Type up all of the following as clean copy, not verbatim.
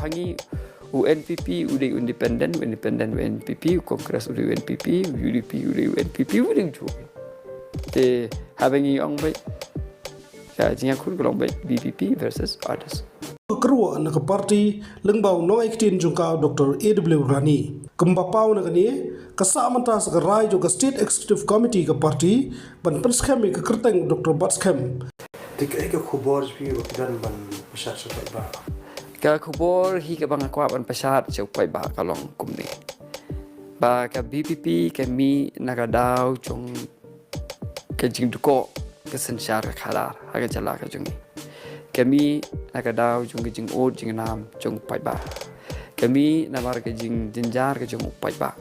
hangi UNPP udah independen UNPP Kongres udah UNPP UDP udah UNPP udah ju te habangi ong baik ya jinga kun kolong baik BPP versus others Kerua nak parti lengbau no iktin jungka Dr. A.W. Rani kembapau nak ni kasa mantas ke rai juga State Executive Committee ke parti ban Batskhem ke Kyrtong Dr. Batskhem Tiga khubor भी dan ban pesat sepat ba. Ka khubor hi ka bang kwa ban pesat sepai ba kalong kumni. Ba ka BPP ka mi nagadau chung ka jing duko ka sensyar ka khalar ha ka jala ka jungi. Kami nagadau chung ka jing od jing nam chung pai ba. Kami namar ka jing jinjar ka chung pai ba.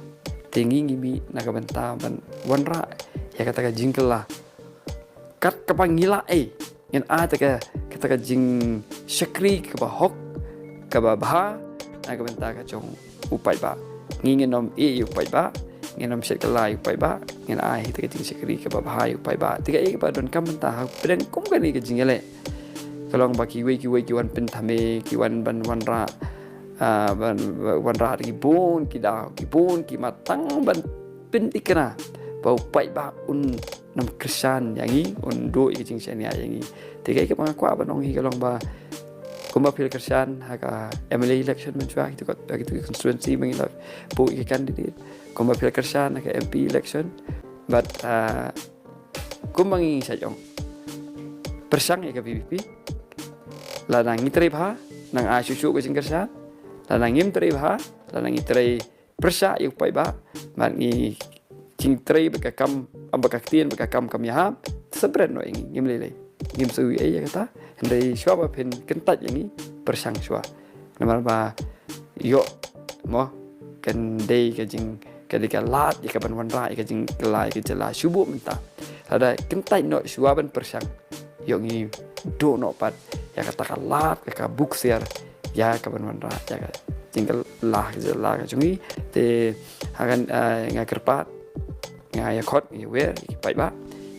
Tingi mi nagabanta ban wanra ya kata ka jingkela. Kat ka pangila yang ada kata jing syakri ke bahok ke babha nak bentar ke jong upai ba ngin nom upai ba ngin nom syakla upai ba ngin kita jing syakri ke babha upai ba tiga ba don kam bentar pedang kum kan ke jing ele kalau baki we kiwan pen thame kiwan ban wanra ban wanra ki bon ki matang ban pen ikna bau pai ba un nam krisan yangi un do ke jing sania yangi tiga ke pangakwa ba nong hi kalong ba kumba pil krisan ha ka MLA election menchua itu constituency mengilap bu ke candidate kumba pil krisan ha ka MP election but kumbangi sajong persang ke BPP la nang itri bha nang a susu ke jing krisan la nang im tri bha la nang itri persa yu pai ba man ni jing tray bekakam ambakaktian bekakam kami ha sebren no ini ngim lele ngim sui ya kata ndai shwa ba pen kentat yang ni persang shwa namar ba yo mo kan dei ka jing ka dika lat ka ban wan ra ka jing kelai ka jela subuh minta ada kentat no shwa ban persang yo ngi do no pat ya kata ka lat ka buksiar ya ka ban wan ra ya ka jingkel lah jela ka jungi te akan ngakerpat ngaya khot ngi wer ki pai ba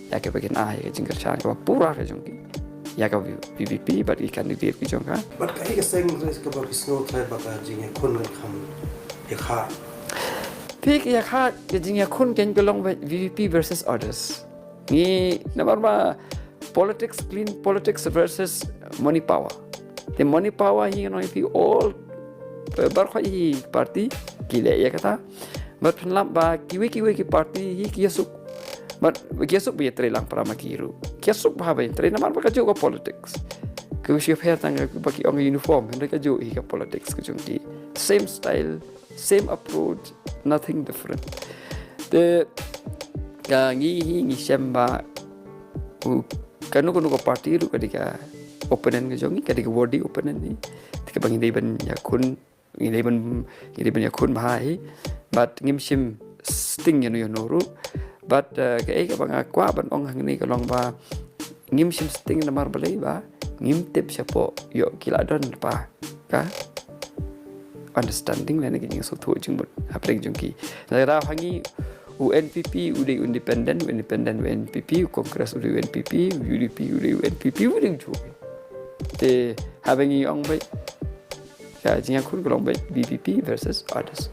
ya ke bagian ya jingkar chan ka pura ka jongki ya ka BPP bat ki candidate ki jongka Bat kai ka seng res ka ba snow trai ba ka jing kun ngan kham ya kha pik ya kha ke jing ya kun ken gelong BPP versus others ni number ba politics clean politics versus money power the money power hi no if all bar khoi party kile ya kata but penlam ba kiwi ki party hi kiasuk but kiasuk bi tre lang para makiru kiasuk ba ba tre naman ba ka jo politics ku siap her tang ba ki ong uniform hendak ka jo hi ka politics ku jungki same style same approach nothing different the ka ngi samba kanu ko party ru ka dika opponent ka jongi ka dika word opponent ni tika bangi dei ban yakun ini ben yakun bahai but ngim sim sting you know but ke ka bang akwa ban ong hang ni kalong ba ngim sim sting na mar balai ba ngim tip siapo yo kila don pa ka understanding na ngi so thu jing but apreng jungki la hangi UNPP udah independen UNPP Kongres udah UNPP UDP udah UNPP udah ju te habangi ong baik ya jinga kun kolong baik BPP versus others